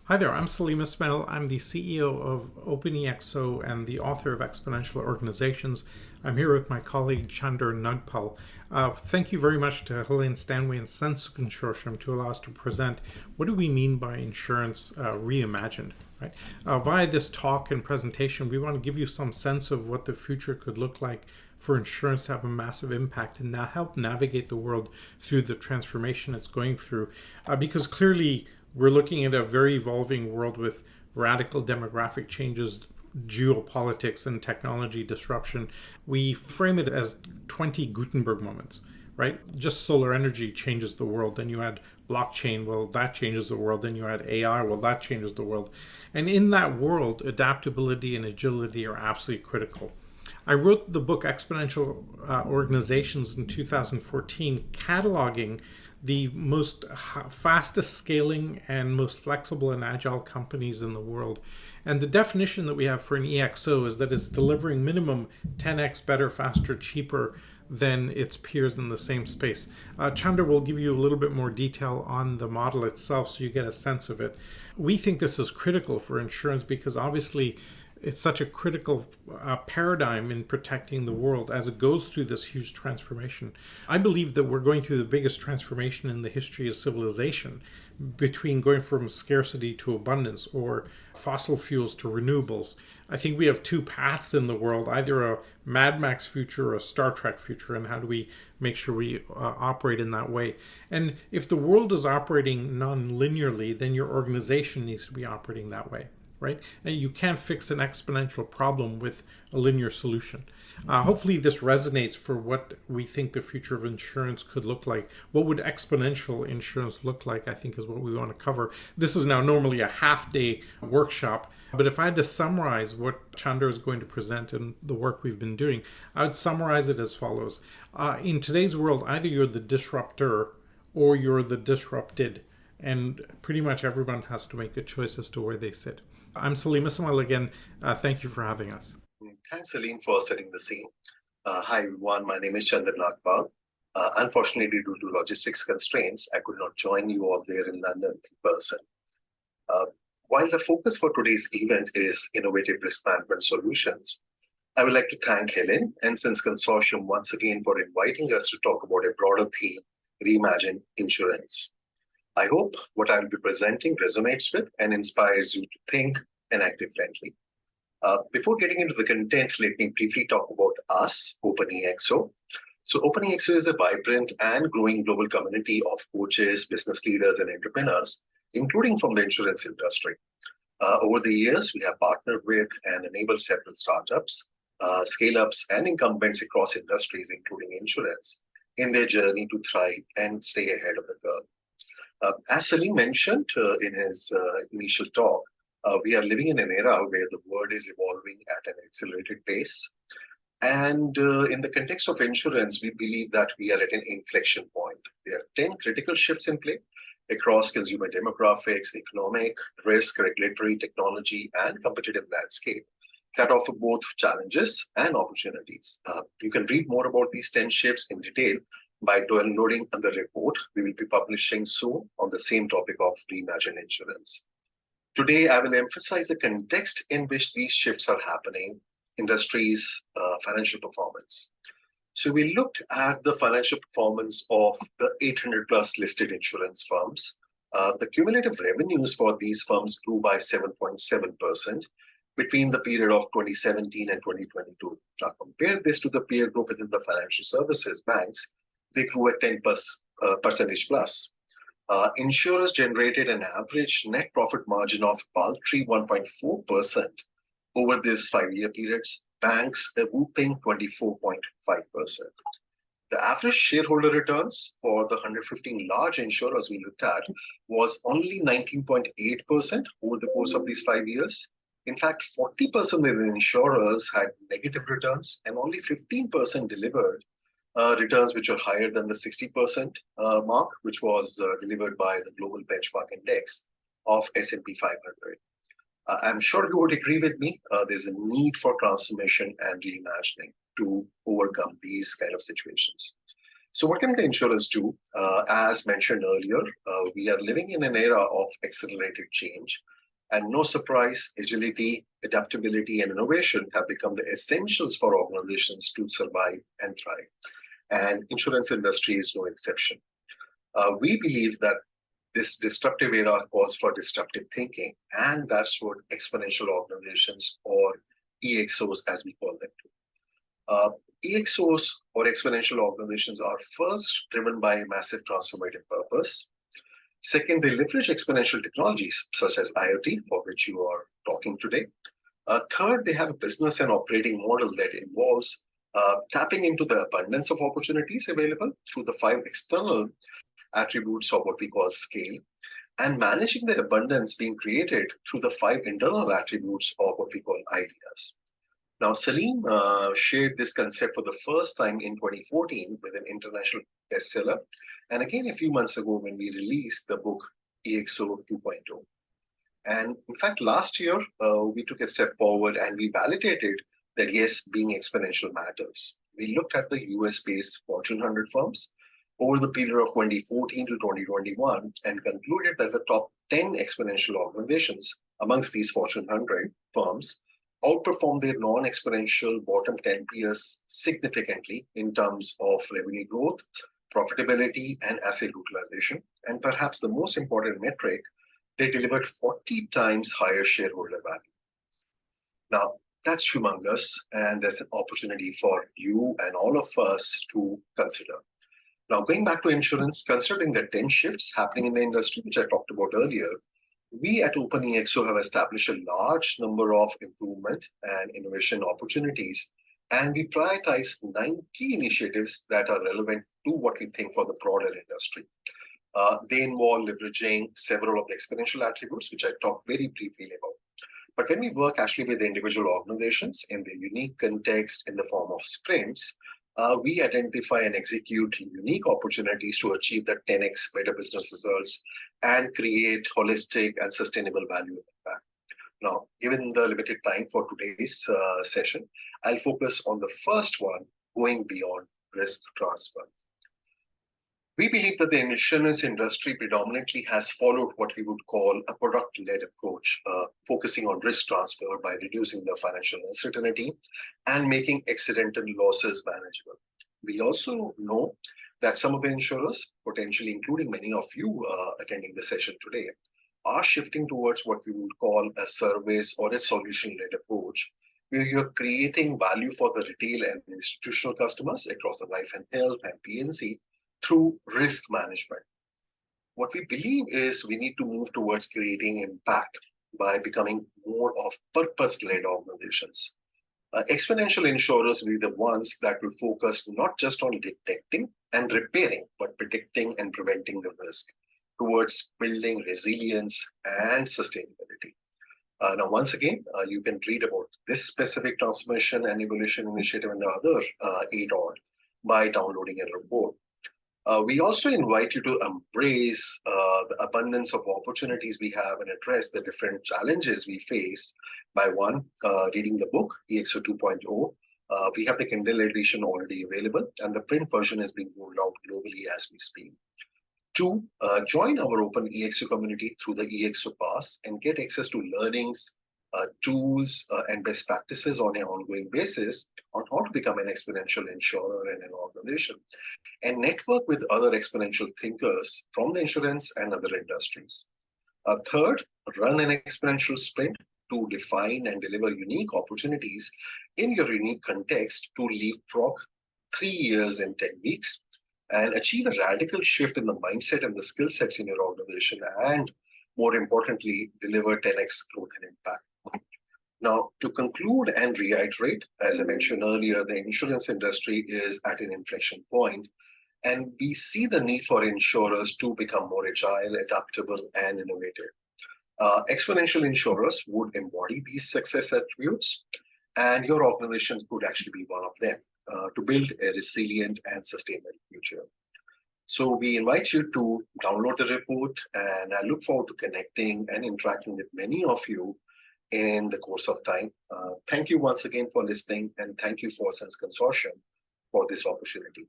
Hi there, I'm Salim Ismail. I'm the CEO of OpenExO and the author of Exponential Organizations. I'm here with my colleague Chander Nagpal. Thank you very much to Helene Stanway and SENSE Consortium to allow us to present what do we mean by insurance reimagined. Right? Via this talk and presentation, we want to give you some sense of what the future could look like for insurance to have a massive impact and now help navigate the world through the transformation it's going through. Because clearly, we're looking at a very evolving world with radical demographic changes, geopolitics, and technology disruption. We frame it as 20 Gutenberg moments, right? Just solar energy changes the world. Then you add blockchain, well, that changes the world. Then you add AI, well, that changes the world. And in that world, adaptability and agility are absolutely critical. I wrote the book Exponential Organizations in 2014, cataloging the most fastest scaling and most flexible and agile companies in the world. And the definition that we have for an EXO is that it's delivering minimum 10x better, faster, cheaper than its peers in the same space. Chander will give you a little bit more detail on the model itself so you get a sense of it. We think this is critical for insurance because obviously it's such a critical paradigm in protecting the world as it goes through this huge transformation. I believe that we're going through the biggest transformation in the history of civilization, between going from scarcity to abundance or fossil fuels to renewables. I think we have two paths in the world, either a Mad Max future or a Star Trek future, and how do we make sure we operate in that way? And if the world is operating non-linearly, then your organization needs to be operating that way. Right? And you can't fix an exponential problem with a linear solution. Hopefully this resonates for what we think the future of insurance could look like. What would exponential insurance look like, I think, is what we want to cover. This is now normally a half-day workshop, but if I had to summarize what Chander is going to present and the work we've been doing, I would summarize it as follows. In today's world, either you're the disruptor or you're the disrupted, and pretty much everyone has to make a choice as to where they sit. I'm Salim Ismail again. Thank you for having us. Thanks, Salim, for setting the scene. Hi, everyone. My name is Chander Nagpal. Unfortunately, due to logistics constraints, I could not join you all there in London in person. While the focus for today's event is innovative risk management solutions, I would like to thank Helen and SENSE Consortium once again for inviting us to talk about a broader theme, Reimagined Insurance. I hope what I will be presenting resonates with and inspires you to think and act differently. Before getting into the content, let me briefly talk about us, OpenExO. So OpenExO is a vibrant and growing global community of coaches, business leaders, and entrepreneurs, including from the insurance industry. Over the years, we have partnered with and enabled several startups, scale-ups, and incumbents across industries, including insurance, in their journey to thrive and stay ahead of the curve. As Salim mentioned in his initial talk, we are living in an era where the world is evolving at an accelerated pace. And in the context of insurance, we believe that we are at an inflection point. There are 10 critical shifts in play across consumer demographics, economic, risk, regulatory, technology, and competitive landscape that offer both challenges and opportunities. You can read more about these 10 shifts in detail by downloading the report we will be publishing soon on the same topic of Reimagined Insurance. Today, I will emphasize the context in which these shifts are happening, industry's financial performance. So we looked at the financial performance of the 800 plus listed insurance firms. The cumulative revenues for these firms grew by 7.7% between the period of 2017 and 2022. Now compare this to the peer group within the financial services banks. They grew at 10% percentage plus. Insurers generated an average net profit margin of paltry 1.4% over this 5-year periods. Banks a whooping 24.5%. The average shareholder returns for the 115 large insurers we looked at was only 19.8% over the course of these 5 years. In fact, 40% of the insurers had negative returns and only 15% delivered returns which are higher than the 60% mark, which was delivered by the global benchmark index of S&P 500. I'm sure you would agree with me. There's a need for transformation and reimagining to overcome these kind of situations. So what can the insurers do? As mentioned earlier, we are living in an era of accelerated change. And no surprise, agility, adaptability, and innovation have become the essentials for organizations to survive and thrive. And insurance industry is no exception. We believe that this disruptive era calls for disruptive thinking, and that's what exponential organizations, or EXOs as we call them, do. EXOs, or exponential organizations, are first driven by a massive transformative purpose. Second, they leverage exponential technologies such as IoT, for which you are talking today. Third, they have a business and operating model that involves tapping into the abundance of opportunities available through the 5 external attributes of what we call scale, and managing the abundance being created through the 5 internal attributes of what we call ideas. Now, Salim shared this concept for the first time in 2014 with an international bestseller, and again a few months ago when we released the book EXO 2.0. And in fact, last year, we took a step forward and we validated that yes, being exponential matters. We looked at the US-based Fortune 100 firms over the period of 2014 to 2021 and concluded that the top 10 exponential organizations amongst these Fortune 100 firms outperformed their non-exponential bottom 10 peers significantly in terms of revenue growth, profitability, and asset utilization. And perhaps the most important metric, they delivered 40 times higher shareholder value. Now, that's humongous, and there's an opportunity for you and all of us to consider. Now, going back to insurance, considering the 10 shifts happening in the industry, which I talked about earlier, we at OpenExO have established a large number of improvement and innovation opportunities, and we prioritize 9 key initiatives that are relevant to what we think for the broader industry. They involve leveraging several of the exponential attributes, which I talked very briefly about. But when we work actually with individual organizations in their unique context in the form of sprints, we identify and execute unique opportunities to achieve the 10x better business results and create holistic and sustainable value impact. Now, given the limited time for today's session, I'll focus on the first one, going beyond risk transfer. We believe that the insurance industry predominantly has followed what we would call a product-led approach, focusing on risk transfer by reducing the financial uncertainty and making accidental losses manageable. We also know that some of the insurers, potentially including many of you attending the session today, are shifting towards what we would call a service or a solution-led approach, where you're creating value for the retail and institutional customers across the life and health and P&C through risk management. What we believe is we need to move towards creating impact by becoming more of purpose-led organizations. Exponential insurers will be the ones that will focus not just on detecting and repairing, but predicting and preventing the risk towards building resilience and sustainability. Now, once again, you can read about this specific transformation and evolution initiative and the other 8 odd by downloading a report. We also invite you to embrace the abundance of opportunities we have and address the different challenges we face by one, reading the book, EXO 2.0. We have the Kindle edition already available, and the print version is being rolled out globally as we speak. 2, join our open EXO community through the EXO Pass and get access to learnings, tools, and best practices on an ongoing basis on how to become an exponential insurer in an organization, and network with other exponential thinkers from the insurance and other industries. Third, run an exponential sprint to define and deliver unique opportunities in your unique context to leapfrog 3 years in 10 weeks and achieve a radical shift in the mindset and the skill sets in your organization, and more importantly, deliver 10x growth and impact. Now, to conclude and reiterate, as I mentioned earlier, the insurance industry is at an inflection point, and we see the need for insurers to become more agile, adaptable, and innovative. Exponential insurers would embody these success attributes, and your organization could actually be one of them to build a resilient and sustainable future. So we invite you to download the report, and I look forward to connecting and interacting with many of you in the course of time. Thank you once again for listening, and thank you for SENSE Consortium for this opportunity.